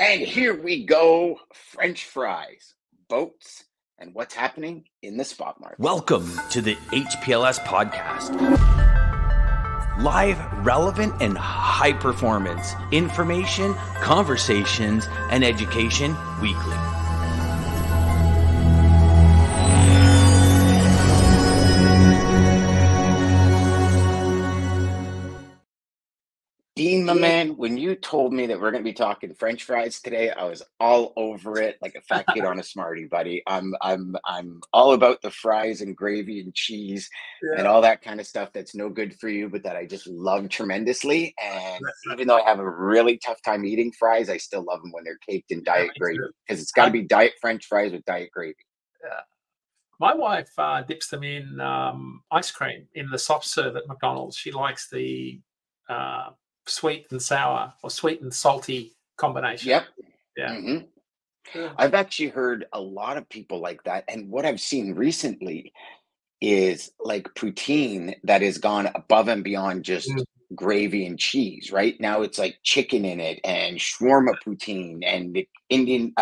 And here we go, French fries, boats, and what's happening in the spot market. Welcome to the HPLS podcast. Live, relevant, and high performance information, conversations, and education weekly. Dean, my man, when you told me that we're going to be talking French fries today, I was all over it like a fat kid on a Smartie, buddy. I'm all about the fries and gravy and cheese and all that kind of stuff that's no good for you, but that I just love tremendously. And even though I have a really tough time eating fries, I still love them when they're caked in diet gravy, because it's got to be diet French fries with diet gravy. Yeah. My wife dips them in ice cream in the soft serve at McDonald's. She likes the sweet and sour or sweet and salty combination. Yep. Yeah. Mm-hmm. Yeah. I've actually heard a lot of people like that. And what I've seen recently is like poutine that has gone above and beyond just gravy and cheese. Right now it's like chicken in it and shawarma poutine and Indian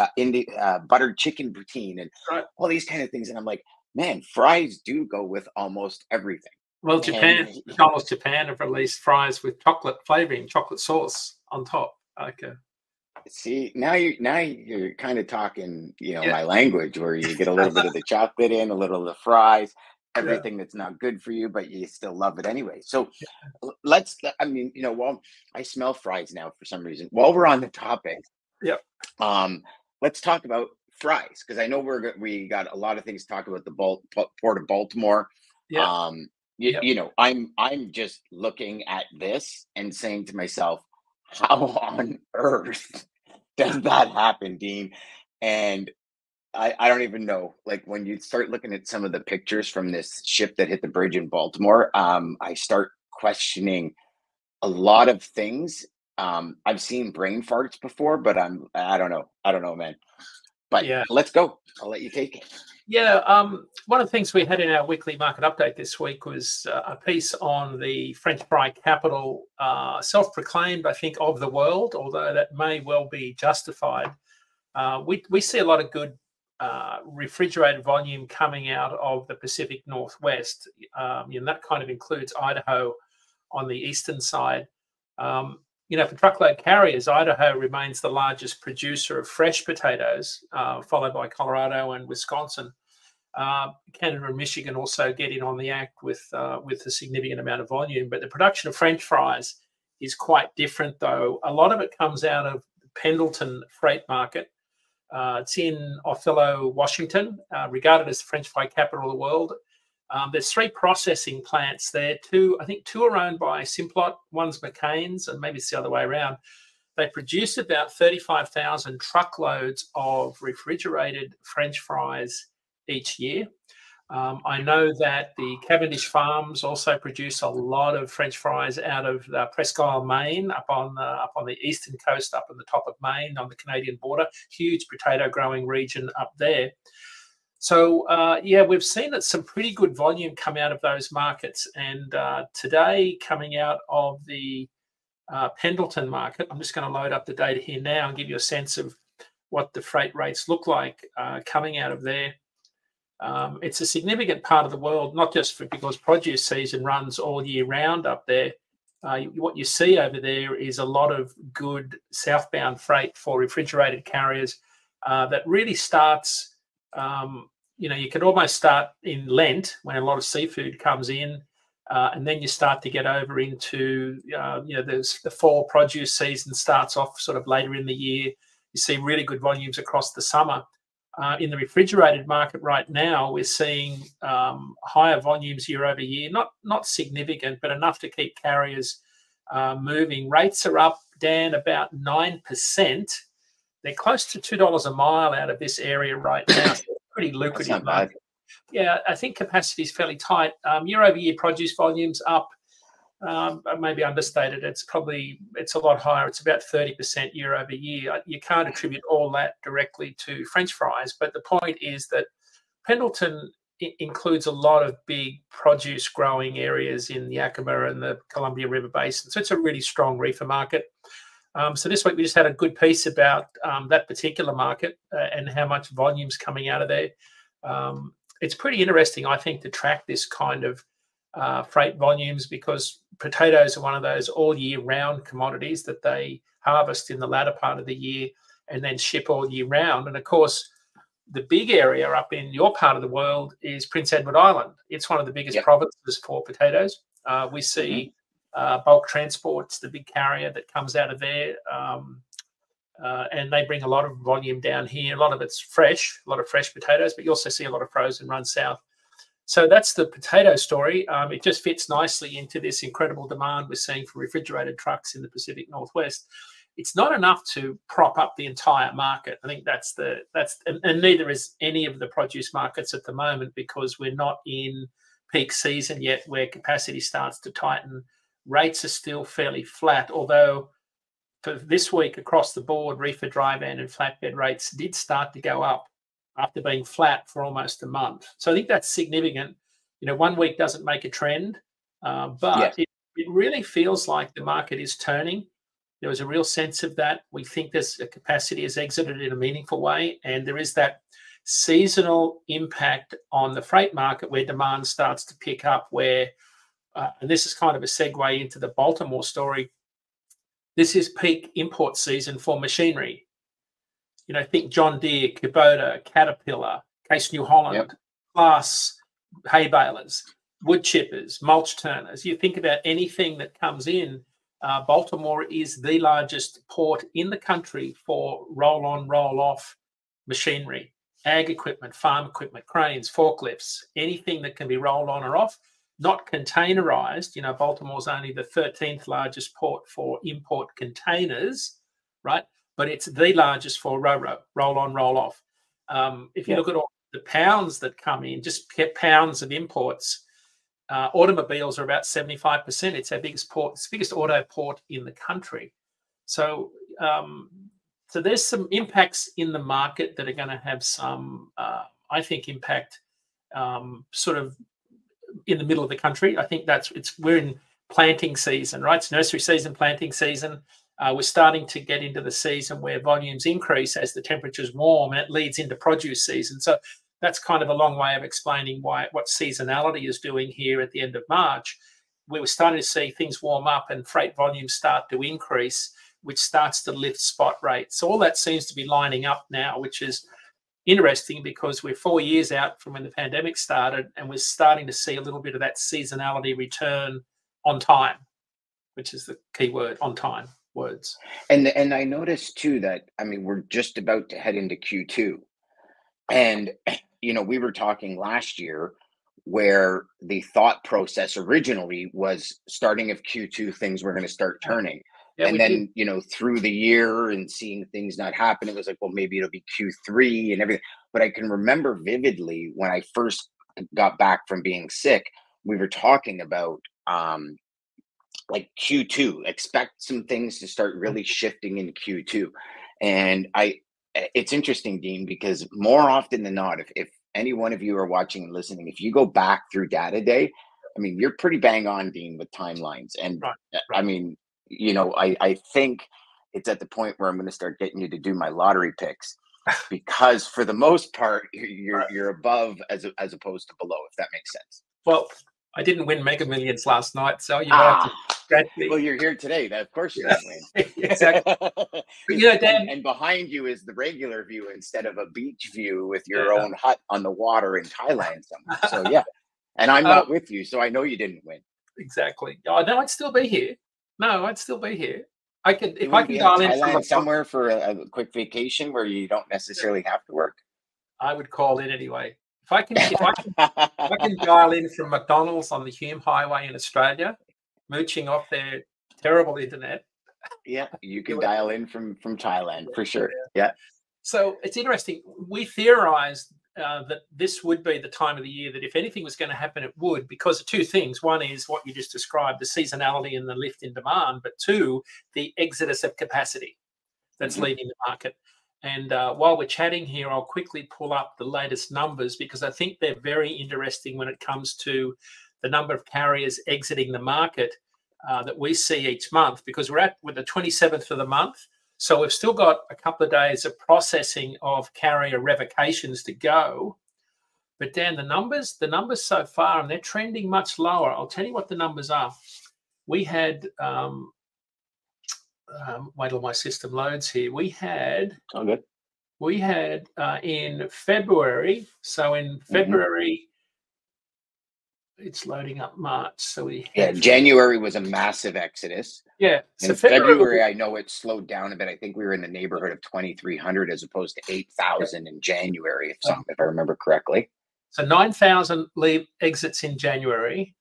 buttered chicken poutine and all these kind of things. And I'm like, man, fries do go with almost everything. Well, McDonald's Japan have released fries with chocolate flavoring, chocolate sauce on top. Okay. See, now you're kind of talking, my language, where you get a little bit of the chocolate in, a little of the fries, everything that's not good for you, but you still love it anyway. So well, I smell fries now for some reason. While we're on the topic, let's talk about fries, because I know we got a lot of things to talk about the Port of Baltimore. Yeah. I'm just looking at this and saying to myself, how on earth does that happen, Dean? And I don't even know. Like, when you start looking at some of the pictures from this ship that hit the bridge in Baltimore, I start questioning a lot of things. I've seen brain farts before, but I don't know, man. But let's go. I'll let you take it. Yeah, one of the things we had in our weekly market update this week was a piece on the French fry capital, self-proclaimed, I think, of the world, although that may well be justified. We see a lot of good refrigerated volume coming out of the Pacific Northwest. And that kind of includes Idaho on the eastern side. For truckload carriers, Idaho remains the largest producer of fresh potatoes, followed by Colorado and Wisconsin. Canada and Michigan also get in on the act with a significant amount of volume. But the production of French fries is quite different, though. A lot of it comes out of the Pendleton freight market. It's in Othello, Washington, regarded as the French fry capital of the world. There's 3 processing plants there. I think two are owned by Simplot, one's McCain's, and maybe it's the other way around. They produce about 35,000 truckloads of refrigerated French fries each year. I know that the Cavendish Farms also produce a lot of French fries out of Presque Isle, Maine, up on the eastern coast, up on the top of Maine on the Canadian border. Huge potato growing region up there. So, we've seen that some pretty good volume come out of those markets. And today, coming out of the Pendleton market, I'm just going to load up the data here now and give you a sense of what the freight rates look like coming out of there. It's a significant part of the world, not just because produce season runs all year round up there. What you see over there is a lot of good southbound freight for refrigerated carriers that really starts... you could almost start in Lent when a lot of seafood comes in, and then you start to get over into, the fall produce season starts off sort of later in the year. You see really good volumes across the summer. In the refrigerated market right now, we're seeing higher volumes year over year, not significant, but enough to keep carriers moving. Rates are up, Dan, about 9%. They're close to $2 a mile out of this area right now. So pretty lucrative market. Yeah, I think capacity is fairly tight. Year over year produce volumes up, maybe understated. It's a lot higher. It's about 30% year over year. You can't attribute all that directly to French fries, but the point is that Pendleton includes a lot of big produce growing areas in the Yakima and the Columbia River Basin. So it's a really strong reefer market. So this week we just had a good piece about that particular market and how much volume's coming out of there. It's pretty interesting, I think, to track this kind of freight volumes, because potatoes are one of those all year round commodities that they harvest in the latter part of the year and then ship all year round. And of course, the big area up in your part of the world is Prince Edward Island. It's one of the biggest provinces for potatoes. We see bulk transport's the big carrier that comes out of there. And they bring a lot of volume down here. A lot of it's fresh, a lot of fresh potatoes, but you also see a lot of frozen run south. So that's the potato story. It just fits nicely into this incredible demand we're seeing for refrigerated trucks in the Pacific Northwest. It's not enough to prop up the entire market. I think and neither is any of the produce markets at the moment, because we're not in peak season yet where capacity starts to tighten. Rates are still fairly flat, although for this week across the board, reefer, dry van and flatbed rates did start to go up after being flat for almost a month. So I think that's significant. You know, 1 week doesn't make a trend, but it really feels like the market is turning. There was a real sense of that. We think there's a capacity has exited in a meaningful way, and there is that seasonal impact on the freight market where demand starts to pick up, where, and this is kind of a segue into the Baltimore story, this is peak import season for machinery. You know, think John Deere, Kubota, Caterpillar, Case New Holland, Class hay balers, wood chippers, mulch turners. You think about anything that comes in, Baltimore is the largest port in the country for roll-on, roll-off machinery, ag equipment, farm equipment, cranes, forklifts, anything that can be rolled on or off, not containerized. You know, Baltimore's only the 13th largest port for import containers, right? But it's the largest for roll-on, roll-off. If you look at all the pounds that come in, just pounds of imports, automobiles are about 75%. It's our biggest port, it's the biggest auto port in the country. So, so there's some impacts in the market that are going to have some, I think, impact sort of in the middle of the country. I think we're in planting season, right? It's nursery season, planting season. We're starting to get into the season where volumes increase as the temperature's warm, and it leads into produce season. So that's kind of a long way of explaining what seasonality is doing here at the end of March. We were starting to see things warm up and freight volumes start to increase, which starts to lift spot rates. So all that seems to be lining up now, which is interesting because we're 4 years out from when the pandemic started, and we're starting to see a little bit of that seasonality return on time, which is the key word, on time words. And I noticed too that, I mean, we're just about to head into Q2. And, you know, we were talking last year where the thought process originally was starting of Q2, things were going to start turning. Yeah, and then, you know, through the year and seeing things not happen, it was like, well, maybe it'll be Q3 and everything. But I can remember vividly when I first got back from being sick, we were talking about like Q2, expect some things to start really shifting in Q2. And it's interesting, Dean, because more often than not, if any one of you are watching and listening, if you go back through data day, I mean, you're pretty bang on, Dean, with timelines. And right. I mean, you know, I think it's at the point where I'm going to start getting you to do my lottery picks, because for the most part, you're above as opposed to below, if that makes sense. Well, I didn't win Mega Millions last night, so you have to scratch me. Well, you're here today. Of course you didn't win. Exactly. But, you know, Dan, and behind you is the regular view instead of a beach view with your own hut on the water in Thailand somewhere. So yeah, and I'm not with you, so I know you didn't win. Exactly. Oh, no, I'd still be here. No, I'd still be here. I could, if I can dial in Thailand somewhere for a quick vacation where you don't necessarily have to work. I would call in anyway. If I can dial in from McDonald's on the Hume Highway in Australia, mooching off their terrible internet. Yeah, you can dial in from Thailand for sure. Yeah. So it's interesting. We theorized that this would be the time of the year that if anything was going to happen, it would, because of two things. One is what you just described, the seasonality and the lift in demand, but two, the exodus of capacity that's leaving the market. And while we're chatting here, I'll quickly pull up the latest numbers because I think they're very interesting when it comes to the number of carriers exiting the market. that we see each month, because we're the 27th of the month. So we've still got a couple of days of processing of carrier revocations to go. But Dan, the numbers so far, and they're trending much lower. I'll tell you what the numbers are. We had, wait till my system loads here. We had in February. So in February, it's loading up March. So January was a massive exodus. Yeah. So in February, I know it slowed down a bit. I think we were in the neighborhood of 2,300 as opposed to 8,000 in January, if I remember correctly. So 9,000 exits in January,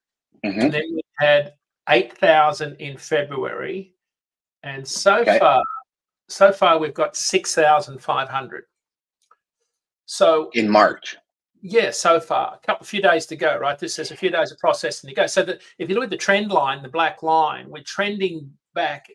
and then we had 8,000 in February, and so far we've got 6,500. So in March. Yeah, so far, a few days to go, right? There's a few days of processing to go. So that if you look at the trend line, the black line, we're trending back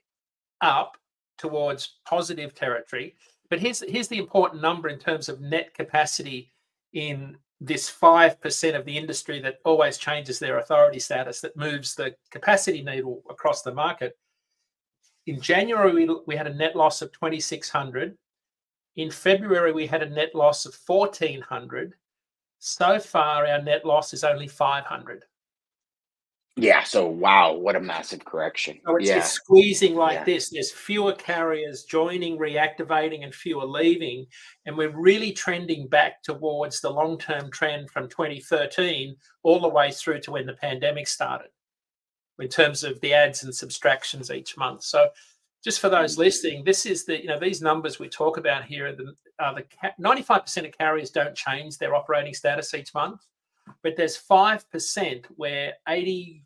up towards positive territory. But here's the important number in terms of net capacity in this 5% of the industry that always changes their authority status, that moves the capacity needle across the market. In January, we had a net loss of 2,600. In February, we had a net loss of 1,400. So far, our net loss is only 500. Yeah. So, wow, what a massive correction. So it's squeezing like this. There's fewer carriers joining, reactivating, and fewer leaving. And we're really trending back towards the long-term trend from 2013 all the way through to when the pandemic started in terms of the adds and subtractions each month. So just for those listening, this is these numbers we talk about here are the 95% of carriers don't change their operating status each month, but there's 5% where 80%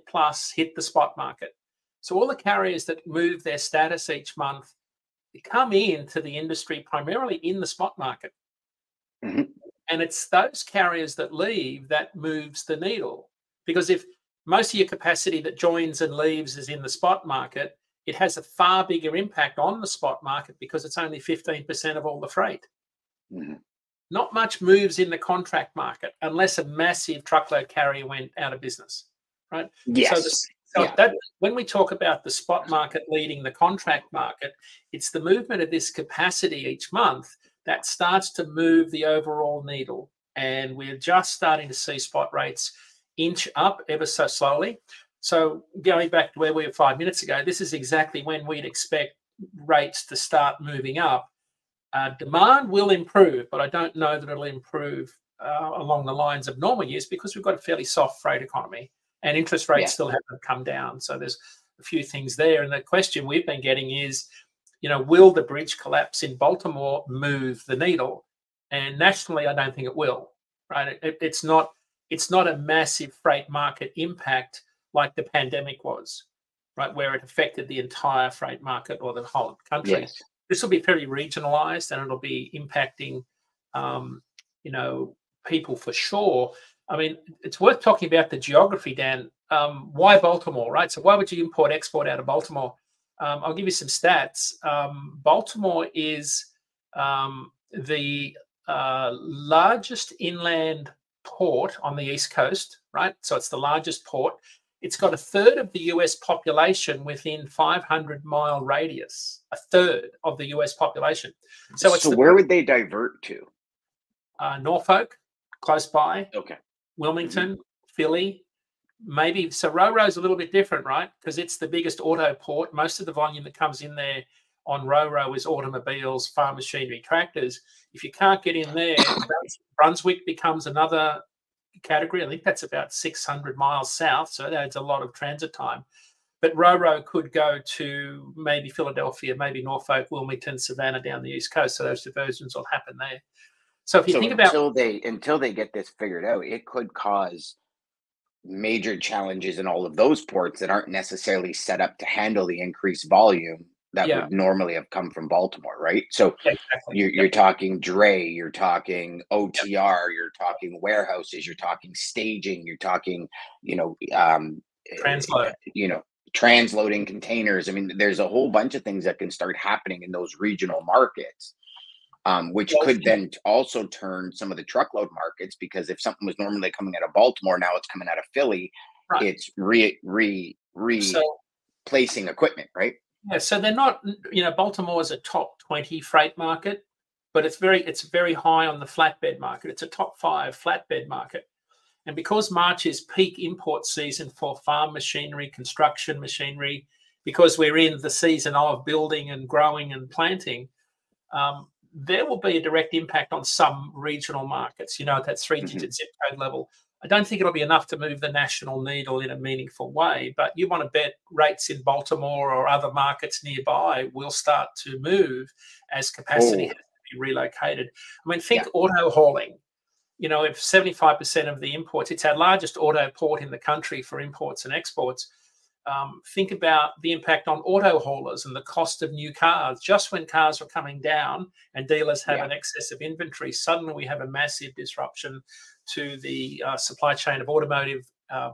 plus hit the spot market. So all the carriers that move their status each month, they come into the industry primarily in the spot market. And it's those carriers that leave that moves the needle. Because if most of your capacity that joins and leaves is in the spot market, it has a far bigger impact on the spot market because it's only 15% of all the freight. Not much moves in the contract market unless a massive truckload carrier went out of business, right? Yes. That, when we talk about the spot market leading the contract market, it's the movement of this capacity each month that starts to move the overall needle. And we're just starting to see spot rates inch up ever so slowly. So going back to where we were 5 minutes ago, this is exactly when we'd expect rates to start moving up. Demand will improve, but I don't know that it'll improve along the lines of normal years because we've got a fairly soft freight economy and interest rates still haven't come down. So there's a few things there. And the question we've been getting is, will the bridge collapse in Baltimore move the needle? And nationally, I don't think it will, right? It's not a massive freight market impact like the pandemic was, right, where it affected the entire freight market or the whole country. This will be fairly regionalized and it'll be impacting, people for sure. I mean, it's worth talking about the geography, Dan. Why Baltimore, right? So why would you import-export out of Baltimore? I'll give you some stats. Baltimore is the largest inland port on the East Coast, right? So it's the largest port. It's got a third of the US population within 500-mile radius, a third of the US population. So where would they divert to? Norfolk, close by. Okay. Wilmington, Philly, maybe. So Ro-Ro's a little bit different, right? Because it's the biggest auto port. Most of the volume that comes in there on Ro-Ro is automobiles, farm machinery, tractors. If you can't get in there, Brunswick becomes another category. I think that's about 600 miles south, so that adds a lot of transit time. But Ro-Ro could go to maybe Philadelphia, maybe Norfolk, Wilmington, Savannah down the East Coast. So those diversions will happen there. So if you think about until they get this figured out, it could cause major challenges in all of those ports that aren't necessarily set up to handle the increased volume that would normally have come from Baltimore, right? So you're talking dray, you're talking OTR, you're talking warehouses, you're talking staging, you're talking, transloading containers. I mean, there's a whole bunch of things that can start happening in those regional markets, which could then also turn some of the truckload markets, because if something was normally coming out of Baltimore, now it's coming out of Philly. Right. it's So replacing equipment, right? yeah, so they're not, Baltimore is a top 20 freight market, but it's very high on the flatbed market. It's a top 5 flatbed market. And because March is peak import season for farm machinery, construction machinery, because we're in the season of building and growing and planting, there will be a direct impact on some regional markets, at that 3-digit zip code level. I don't think it'll be enough to move the national needle in a meaningful way, but you want to bet rates in Baltimore or other markets nearby will start to move as capacity has to be relocated. I mean, think auto hauling. If 75% of the imports, it's our largest auto port in the country for imports and exports. Think about the impact on auto haulers and the cost of new cars. Just when cars are coming down and dealers have an excess of inventory, suddenly we have a massive disruption to the supply chain of automotive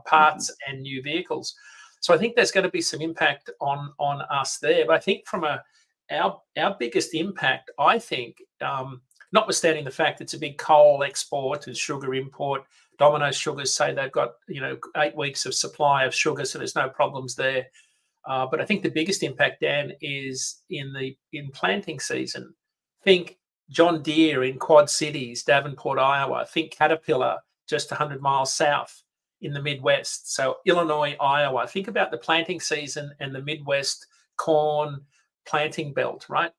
parts and new vehicles. So I think there's going to be some impact on us there. But I think from our biggest impact, I think, notwithstanding the fact it's a big coal export and sugar import, Domino's Sugars say they've got 8 weeks of supply of sugar, so there's no problems there. But I think the biggest impact, Dan, is in planting season. Think John Deere in Quad Cities, Davenport, Iowa. Think Caterpillar just 100 miles south in the Midwest. So Illinois, Iowa. Think about the planting season and the Midwest corn planting belt, right?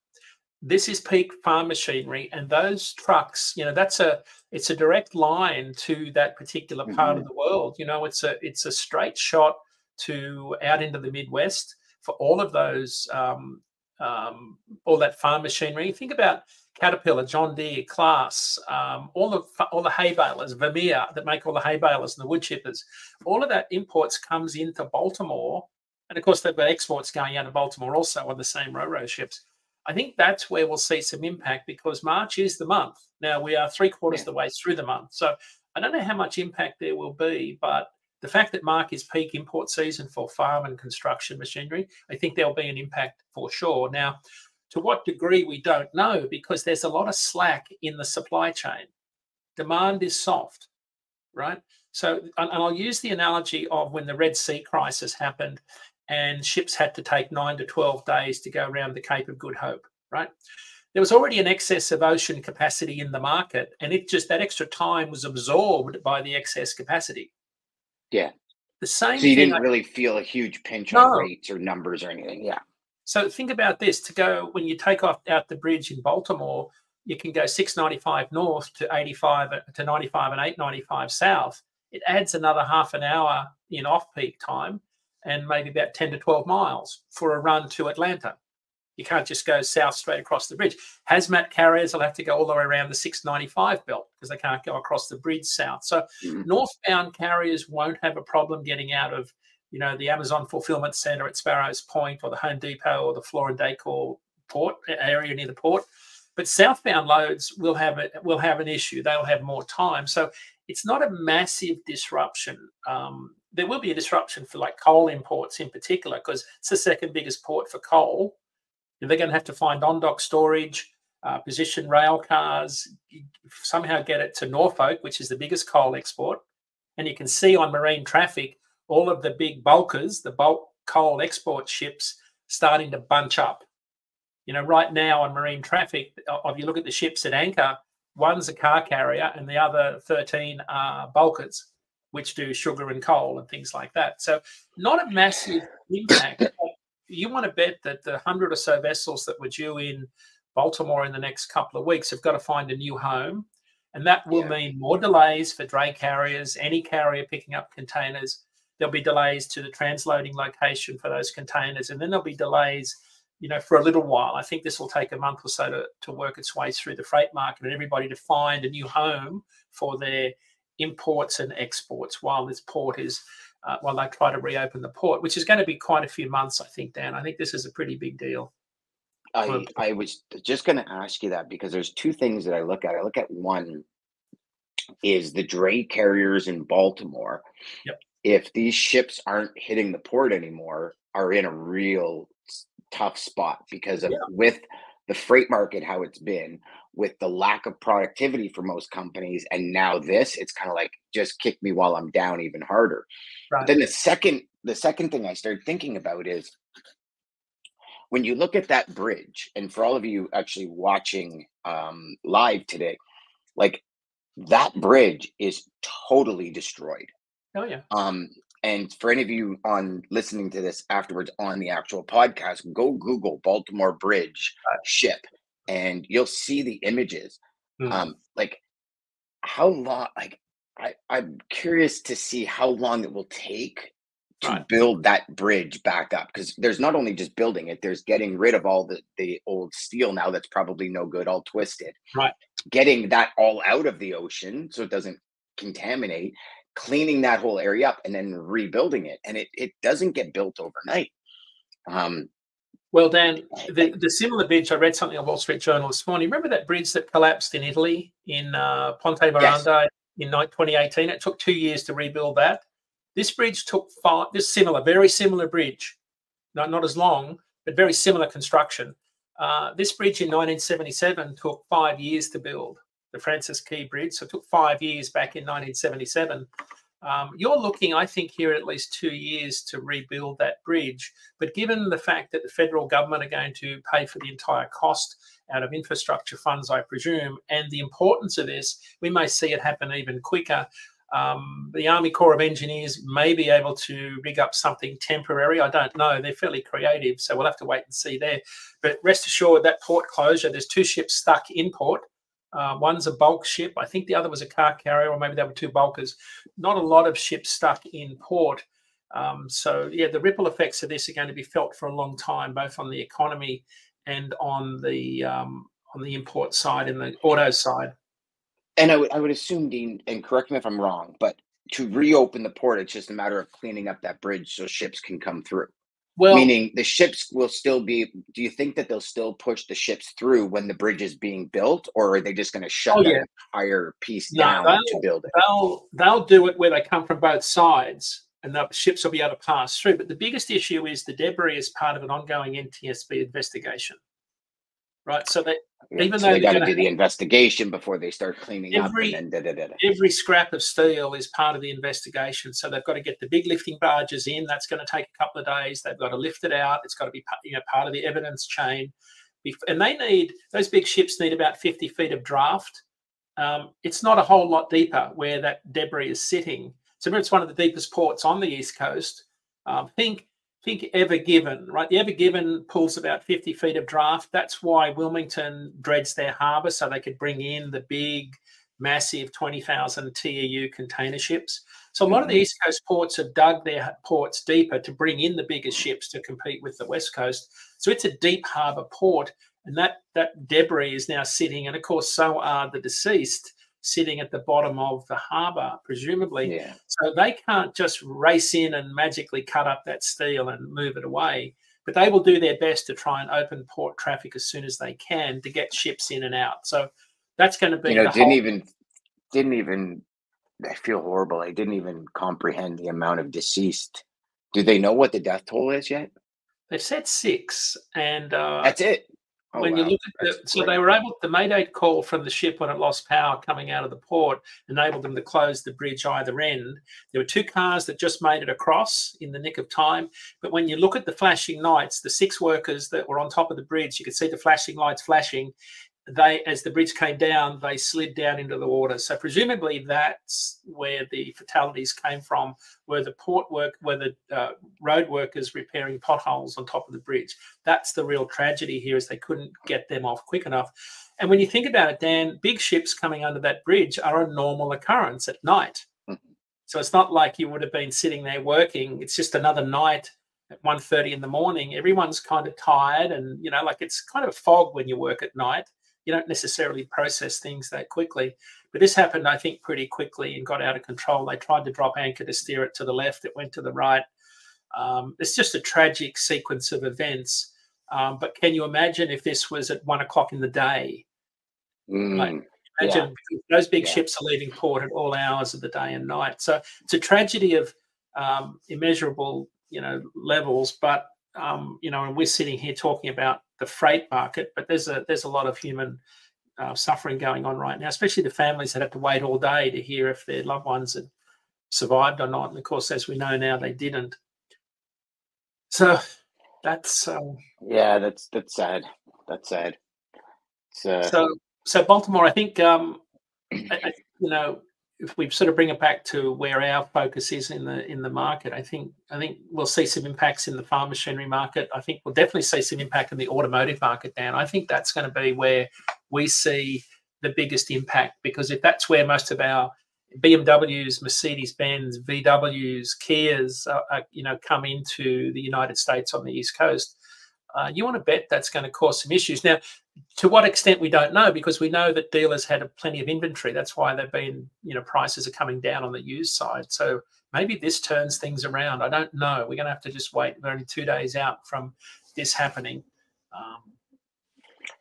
This is peak farm machinery, and those trucks, it's a direct line to that particular part of the world. It's a straight shot to out into the Midwest for all of those, all that farm machinery. Think about Caterpillar, John Deere, Claas, all the hay balers, Vermeer that make all the hay balers and the wood chippers. All of that imports comes into Baltimore, and of course they've got exports going out of Baltimore also on the same ro-ro ships. I think that's where we'll see some impact because March is the month. Now we are 3/4 the way through the month. So I don't know how much impact there will be, but the fact that March is peak import season for farm and construction machinery, I think there'll be an impact for sure. Now, to what degree, we don't know because there's a lot of slack in the supply chain. Demand is soft, right? So, and I'll use the analogy of when the Red Sea crisis happened and ships had to take 9 to 12 days to go around the Cape of Good Hope, right? There was already an excess of ocean capacity in the market, and that extra time was absorbed by the excess capacity. Yeah. The same. So you didn't really feel a huge pinch on rates or numbers or anything. Yeah. So think about this: when you take off out the bridge in Baltimore, you can go 695 north to 85 to 95 and 895 south. It adds another half an hour in off-peak time and maybe about 10 to 12 miles for a run to Atlanta. You can't just go south straight across the bridge. Hazmat carriers will have to go all the way around the 695 belt because they can't go across the bridge south. So northbound carriers won't have a problem getting out of, the Amazon fulfillment center at Sparrows Point or the Home Depot or the Floor and Decor port area near the port. But southbound loads will have an issue. They'll have more time. So it's not a massive disruption. There will be a disruption for like coal imports in particular because it's the second biggest port for coal. They're going to have to find on-dock storage, position rail cars, somehow get it to Norfolk, which is the biggest coal export. And you can see on marine traffic, all of the big bulkers, the bulk coal export ships starting to bunch up. Right now on marine traffic, if you look at the ships at anchor, one's a car carrier and the other 13 are bulkers, which do sugar and coal and things like that. So not a massive impact. You want to bet that the 100 or so vessels that were due in Baltimore in the next couple of weeks have got to find a new home. And that will mean more delays for dray carriers, any carrier picking up containers. There'll be delays to the transloading location for those containers. And then there'll be delays, for a little while. I think this will take a month or so to work its way through the freight market and everybody to find a new home for their imports and exports while this port is, while they try to reopen the port, which is going to be quite a few months, I think, Dan. I think this is a pretty big deal. I was just going to ask you that because there's two things that I look at. I look at one is the dray carriers in Baltimore. Yep. If these ships aren't hitting the port anymore, are in a real tough spot because of with the freight market, how it's been with the lack of productivity for most companies, and now this, it's kind of like just kick me while I'm down even harder. But Right. then the second thing I started thinking about is when you look at that bridge, and for all of you actually watching live today, like that bridge is totally destroyed. Oh yeah. Um, and for any of you on listening to this afterwards on the actual podcast, go Google Baltimore Bridge Right. ship, and you'll see the images. Mm. Like how long? Like I'm curious to see how long it will take to Right. build that bridge back up, because there's not only just building it, there's getting rid of all the old steel now that's probably no good, all twisted, Right. getting that all out of the ocean so it doesn't contaminate, cleaning that whole area up, and then rebuilding it. And it doesn't get built overnight. Um, Well, Dan, like the similar bridge, I read something on Wall Street Journal this morning. Remember that bridge that collapsed in Italy in Ponte yes, Morandi in 2018? It took 2 years to rebuild that. This bridge took very similar bridge, not as long, but very similar construction. This bridge in 1977 took 5 years to build, the Francis Key Bridge. So it took 5 years back in 1977. You're looking, I think, here at least 2 years to rebuild that bridge. But given the fact that the federal government are going to pay for the entire cost out of infrastructure funds, I presume, and the importance of this, we may see it happen even quicker. The Army Corps of Engineers may be able to rig up something temporary. I don't know. They're fairly creative, so we'll have to wait and see there. But rest assured, that port closure, there's 2 ships stuck in port. One's a bulk ship. I think the other was a car carrier, or maybe they were 2 bulkers. Not a lot of ships stuck in port. So, yeah, the ripple effects of this are going to be felt for a long time, both on the economy and on the import side and the auto side. and I would assume, Dean, and correct me if I'm wrong, but to reopen the port, it's just a matter of cleaning up that bridge so ships can come through. Well, Meaning the ships will still be. Do you think that they'll still push the ships through when the bridge is being built, or are they just going to shut oh that yeah, entire piece no, down to build it? they'll do it where they come from both sides, and the ships will be able to pass through. But the biggest issue is the debris is part of an ongoing NTSB investigation, right? So that Yeah, even so though they they're got to going to do the investigation before they start cleaning up, and every then da da da. every scrap of steel is part of the investigation. So they've got to get the big lifting barges in. That's going to take a couple of days. They've got to lift it out. It's got to be part of the evidence chain. And those big ships need about 50 feet of draft. It's not a whole lot deeper where that debris is sitting. So it's one of the deepest ports on the East Coast. Think Ever Given, right? The Ever Given pulls about 50 feet of draft. That's why Wilmington dreads their harbour, so they could bring in the big, massive 20,000 TEU container ships. So a lot of the East Coast ports have dug their ports deeper to bring in the bigger ships to compete with the West Coast. So it's a deep harbour port, and that debris is now sitting, and of course, so are the deceased, sitting at the bottom of the harbour, presumably. Yeah. So they can't just race in and magically cut up that steel and move it away, but they will do their best to try and open port traffic as soon as they can to get ships in and out. So that's going to be the Didn't whole. even. I feel horrible. I didn't even comprehend the amount of deceased. Do they know what the death toll is yet? They've said 6, and That's it. Oh, when you wow. look at so they were able, the Mayday call from the ship when it lost power coming out of the port enabled them to close the bridge either end. There were 2 cars that just made it across in the nick of time. But when you look at the flashing lights, the 6 workers that were on top of the bridge, you could see the flashing lights flashing. As the bridge came down, they slid down into the water. So presumably that's where the fatalities came from, were the road workers repairing potholes on top of the bridge. That's the real tragedy here, is they couldn't get them off quick enough. And when you think about it, Dan, big ships coming under that bridge are a normal occurrence at night. So it's not like you would have been sitting there working. It's just another night at 1:30 in the morning. Everyone's kind of tired, and like it's kind of fog when you work at night. You don't necessarily process things that quickly. But this happened, I think, pretty quickly and got out of control. They tried to drop anchor to steer it to the left. It went to the right. It's just a tragic sequence of events. But can you imagine if this was at 1 o'clock in the day? Imagine those big ships are leaving port at all hours of the day and night. So it's a tragedy of immeasurable, levels. But you know, and we're sitting here talking about the freight market, but there's a lot of human suffering going on right now, especially the families that have to wait all day to hear if their loved ones had survived or not. And of course, as we know now, they didn't. So that's Yeah, that's sad. That's sad. so Baltimore, I think you know, if we sort of bring it back to where our focus is in the market, I think we'll see some impacts in the farm machinery market. I think we'll definitely see some impact in the automotive market, Dan. I think that's going to be where we see the biggest impact, because if that's where most of our BMWs, Mercedes-Benz, VWs, Kias, you know, come into the United States on the East Coast, you want to bet that's going to cause some issues. Now, to what extent we don't know, because we know that dealers had plenty of inventory. That's why they've been, you know, prices are coming down on the used side. So maybe this turns things around. I don't know. We're going to have to just wait. We're only 2 days out from this happening.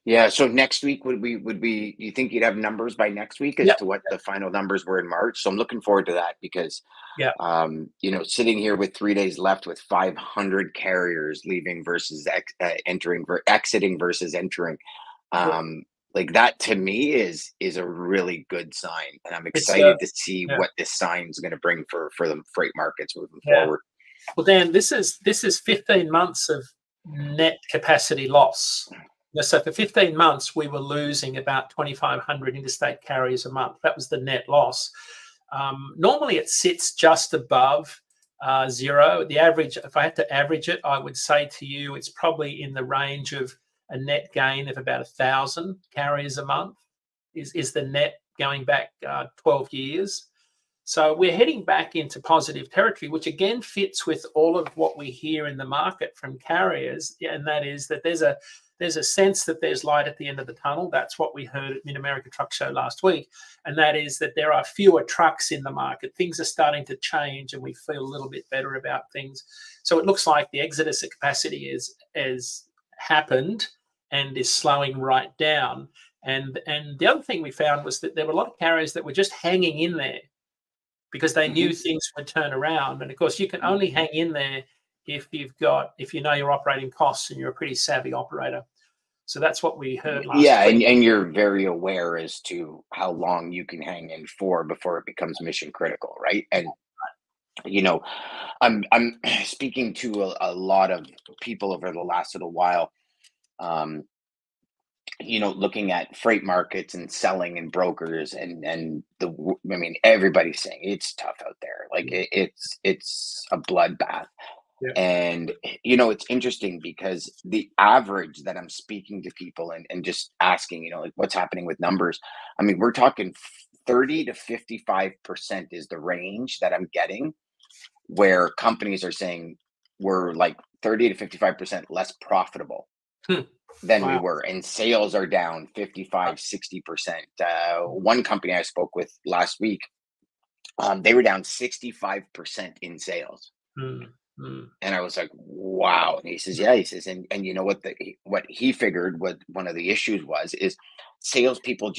Yeah. So next week, would we? You think you'd have numbers by next week as to what the final numbers were in March? So I'm looking forward to that, because, you know, sitting here with 3 days left with 500 carriers leaving versus exiting versus entering, like that to me is a really good sign, and I'm excited to see what this sign is going to bring for the freight markets moving forward. Well, Dan, this is 15 months of net capacity loss. So for 15 months, we were losing about 2,500 interstate carriers a month. That was the net loss. Normally, it sits just above zero. The average, if I had to average it, I would say to you, it's probably in the range of a net gain of about 1,000 carriers a month is the net going back 12 years. So we're heading back into positive territory, which again fits with all of what we hear in the market from carriers, and that is that there's a sense that there's light at the end of the tunnel. That's what we heard at Mid-America Truck Show last week, and that is that there are fewer trucks in the market. Things are starting to change, and we feel a little bit better about things. So it looks like the exodus of capacity has happened and is slowing right down. And the other thing we found was that there were a lot of carriers that were just hanging in there because they knew things would turn around. And of course, you can only hang in there if you know your operating costs and you're a pretty savvy operator. So that's what we heard last week. And you're very aware as to how long you can hang in for before it becomes mission critical, right? And you know, I'm speaking to a lot of people over the last little while, you know, looking at freight markets and selling and brokers and I mean, everybody's saying it's tough out there. Like it's a bloodbath. Yeah. And, you know, it's interesting because the average that I'm speaking to people and just asking, you know, like what's happening with numbers. I mean, we're talking 30 to 55% is the range that I'm getting, where companies are saying we're like 30 to 55% less profitable than we were, and sales are down 55, 60%. One company I spoke with last week, they were down 65% in sales. And I was like, wow. And he says, yeah, he says, and you know what he figured what one of the issues is salespeople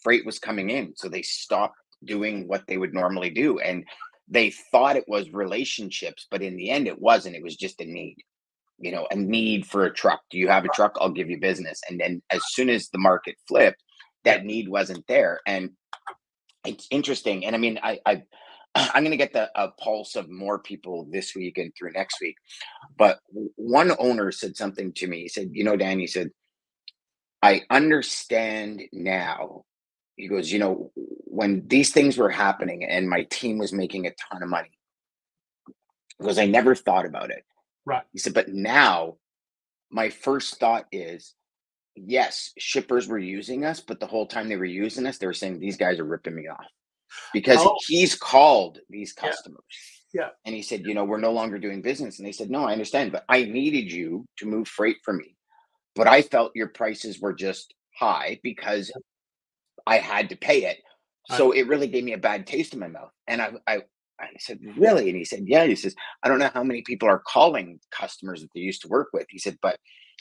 freight was coming in. So they stopped doing what they would normally do. And they thought it was relationships, but in the end it wasn't. It was just a need, you know, a need for a truck. Do you have a truck? I'll give you business. And then as soon as the market flipped, that need wasn't there. And it's interesting. And I mean, I'm going to get a pulse of more people this week and through next week. But one owner said something to me. He said, you know, Dan, he said, I understand now. He goes, you know, when these things were happening and my team was making a ton of money, because I never thought about it. Right. He said, but now my first thought is, yes, shippers were using us, but the whole time they were using us, they were saying, these guys are ripping me off. Because he's called these customers. Yeah. And he said, you know, we're no longer doing business. And they said, no, I understand, but I needed you to move freight for me. But I felt your prices were just high because I had to pay it. So it really gave me a bad taste in my mouth. And I said, really? And he said, yeah. He says, I don't know how many people are calling customers that they used to work with. He said, but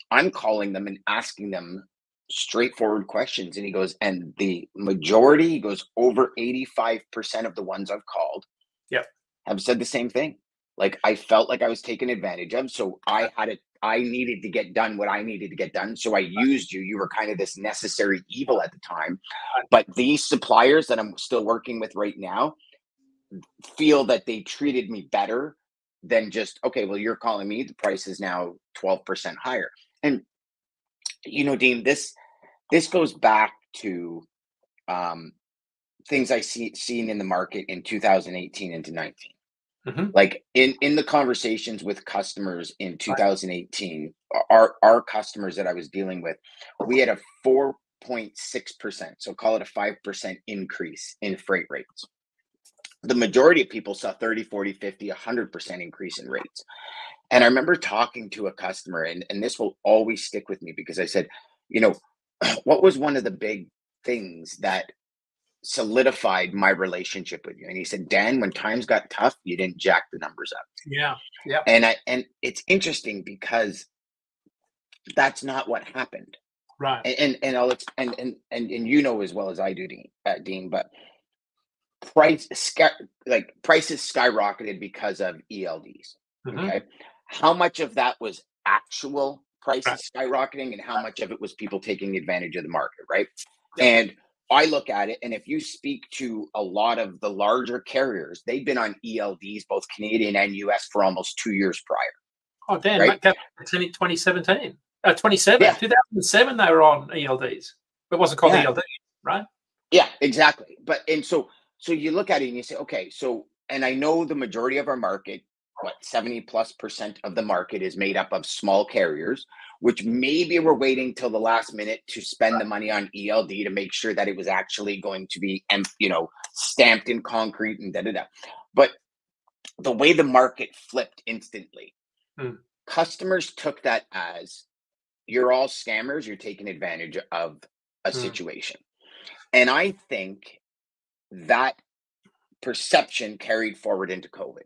I'm calling them and asking them straightforward questions. And he goes, and the majority, he goes, over 85% of the ones I've called have said the same thing. Like I felt like I was taken advantage of. So I needed to get done what I needed to get done. So I used you. You were kind of this necessary evil at the time. But these suppliers that I'm still working with right now feel that they treated me better than just, okay, well, you're calling me, the price is now 12% higher. And Dean, this goes back to um things seen in the market in 2018 into 19. Like in the conversations with customers in 2018, our customers that I was dealing with, we had a 4.6%, so call it a 5% increase in freight rates. The majority of people saw 30, 40, 50, 100% increase in rates. And I remember talking to a customer, and this will always stick with me because I said, what was one of the big things that solidified my relationship with you? And he said, Dan, when times got tough, you didn't jack the numbers up. Yeah. Yeah. And it's interesting because that's not what happened. Right. And as well as I do, Dean, but prices skyrocketed because of ELDs. Okay. How much of that was actual prices skyrocketing and how much of it was people taking advantage of the market, right? Yeah. And I look at it, and if you speak to a lot of the larger carriers, they've been on ELDs, both Canadian and US, for almost 2 years prior. Oh, Dan, right? 2017. 2007, they were on ELDs. It wasn't called ELD, right? Yeah, exactly. But so you look at it and you say, okay, and I know the majority of our market, 70+% of the market is made up of small carriers, which maybe we're waiting till the last minute to spend the money on ELD to make sure that it was actually going to be, stamped in concrete and da-da-da. But the way the market flipped instantly, customers took that as, you're all scammers, you're taking advantage of a situation. And I think that perception carried forward into COVID.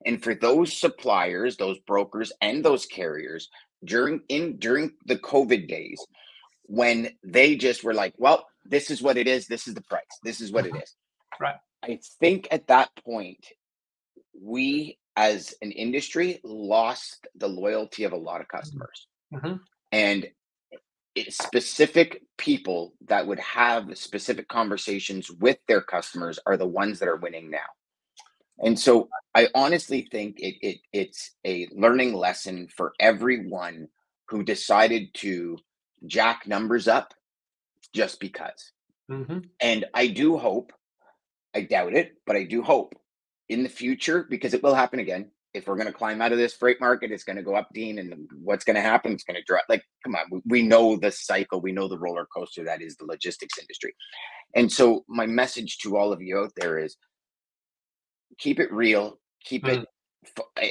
And for those suppliers, those brokers, and those carriers during the COVID days, when they just were like, well, this is what it is, this is the price, this is what it is. Right. I think at that point, we as an industry lost the loyalty of a lot of customers. And specific people that would have specific conversations with their customers are the ones that are winning now. And so I honestly think it's a learning lesson for everyone who decided to jack numbers up just because. And I do hope, I doubt it, but I do hope in the future, because it will happen again. If we're going to climb out of this freight market, it's going to go up, Dean, and what's going to happen? It's going to drop. Like, come on, we know the cycle. We know the roller coaster that is the logistics industry. And so my message to all of you out there is keep it real, keep it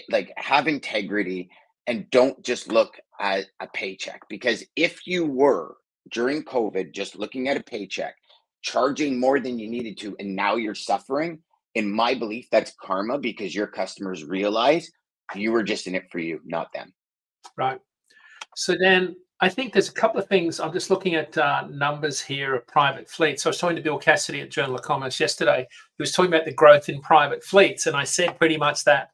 like, have integrity, and don't just look at a paycheck. Because if you were during COVID just looking at a paycheck, charging more than you needed to, and now you're suffering, in my belief, that's karma, because your customers realize you were just in it for you, not them. Right. So Dan, I think there's a couple of things. I'm just looking at numbers here of private fleets. So I was talking to Bill Cassidy at Journal of Commerce yesterday. He was talking about the growth in private fleets. And I said pretty much that.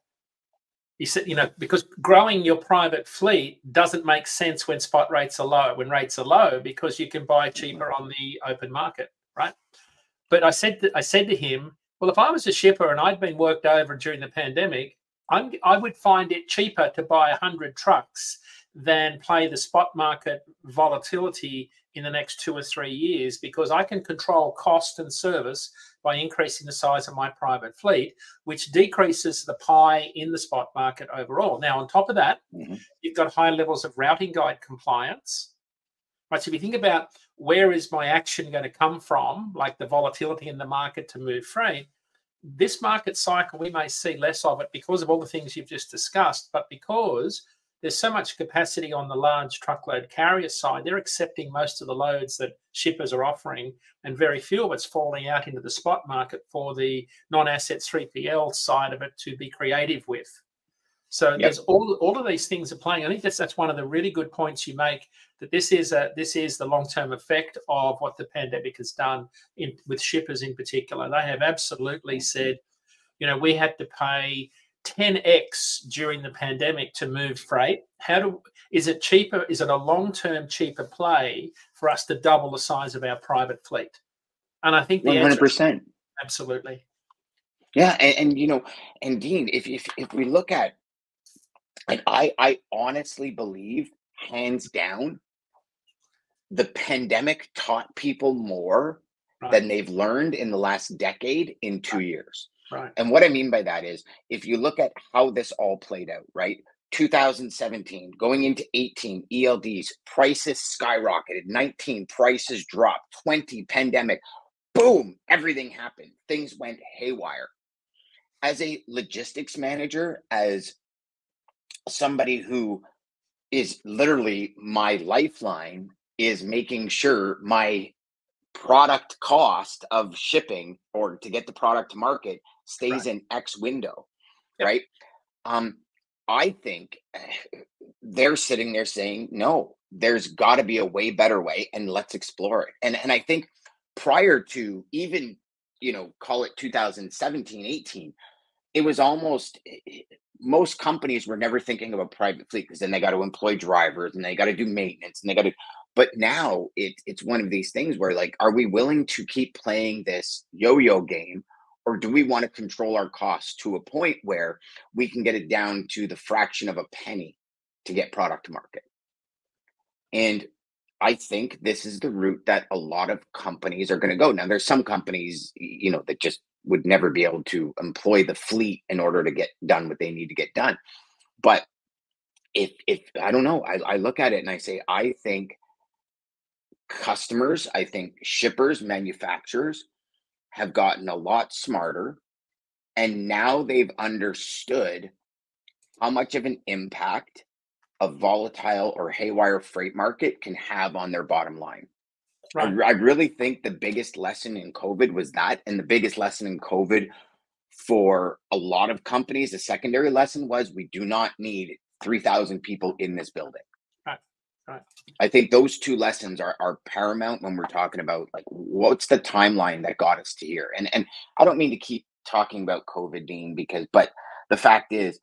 He said, because growing your private fleet doesn't make sense when spot rates are low, when rates are low, because you can buy cheaper on the open market, right? But I said to him, well, if I was a shipper and I'd been worked over during the pandemic, I would find it cheaper to buy 100 trucks than play the spot market volatility in the next 2 or 3 years, because I can control cost and service by increasing the size of my private fleet, which decreases the pie in the spot market overall. Now, on top of that, you've got high levels of routing guide compliance. Right, so if you think about where is my action going to come from, like the volatility in the market to move freight, this market cycle, we may see less of it because of all the things you've just discussed, but because there's so much capacity on the large truckload carrier side, they're accepting most of the loads that shippers are offering, and very few of it's falling out into the spot market for the non-asset 3PL side of it to be creative with. So there's all of these things are playing. I think that's one of the really good points you make, that this is the long-term effect of what the pandemic has done with shippers in particular. They have absolutely said, we had to pay 10x during the pandemic to move freight. Is it cheaper? Is it a long-term cheaper play for us to double the size of our private fleet? And I think the answer is 100%. absolutely. Yeah, and you know, and Dean, if we look at, like, I honestly believe, hands down, the pandemic taught people more than they've learned in the last decade in 2 years. Right. And what I mean by that is, if you look at how this all played out, right? 2017, going into 18, ELDs, prices skyrocketed. 19, prices dropped. 20, pandemic, boom, everything happened. Things went haywire. As a logistics manager, as somebody who is literally my lifeline, is making sure my product cost of shipping or to get the product to market stays in X window, right? I think they're sitting there saying, no, there's got to be a way better way, and let's explore it. And I think prior to even, you know, call it 2017, 18, it was almost, most companies were never thinking about private fleet, because then they got to employ drivers and they got to do maintenance and they got to. But now it's one of these things where, like, are we willing to keep playing this yo-yo game, or do we want to control our costs to a point where we can get it down to the fraction of a penny to get product to market? And I think this is the route that a lot of companies are going to go. Now, there's some companies, you know, that just would never be able to employ the fleet in order to get done what they need to get done. But if I don't know, I look at it and I say, I think customers, I think shippers, manufacturers have gotten a lot smarter, and now they've understood how much of an impact a volatile or haywire freight market can have on their bottom line. I really think the biggest lesson in COVID was that, and the biggest lesson in COVID for a lot of companies, the secondary lesson was, we do not need 3,000 people in this building. Right. I think those two lessons are paramount when we're talking about, like, what's the timeline that got us to here. And I don't mean to keep talking about COVID, Dean, but the fact is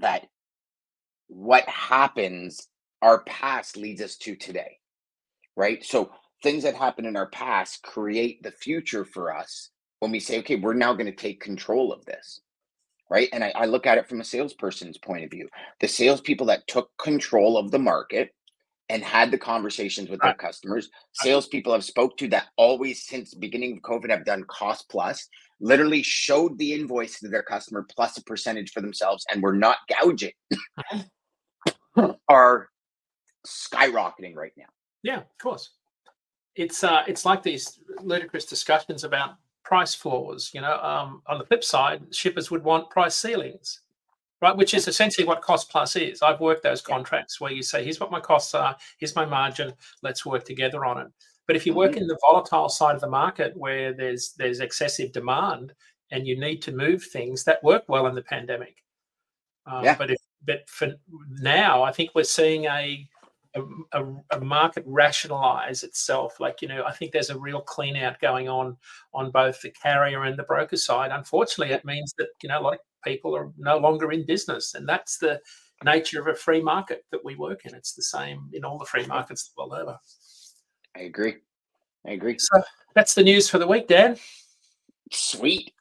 that what happens, our past leads us to today, right? So things that happen in our past create the future for us when we say, okay, we're now going to take control of this, right? And I look at it from a salesperson's point of view. The salespeople that took control of the market and had the conversations with their customers, salespeople I've spoke to that always, since the beginning of COVID, have done cost plus, literally showed the invoice to their customer plus a percentage for themselves, and we're not gouging, are skyrocketing right now. Yeah, of course. It's like these ludicrous discussions about price floors. You know, on the flip side, shippers would want price ceilings, right? Which is essentially what cost plus is. I've worked those contracts where you say, here's what my costs are, here's my margin, let's work together on it. But if you work in the volatile side of the market where there's excessive demand and you need to move things, that worked well in the pandemic. But for now, I think we're seeing a market rationalize itself. Like, you know, I think there's a real clean out going on both the carrier and the broker side. Unfortunately, it means that, you know, a lot of people are no longer in business, and that's the nature of a free market that we work in. It's the same in all the free markets the world over. I agree. So that's the news for the week, Dan. Sweet.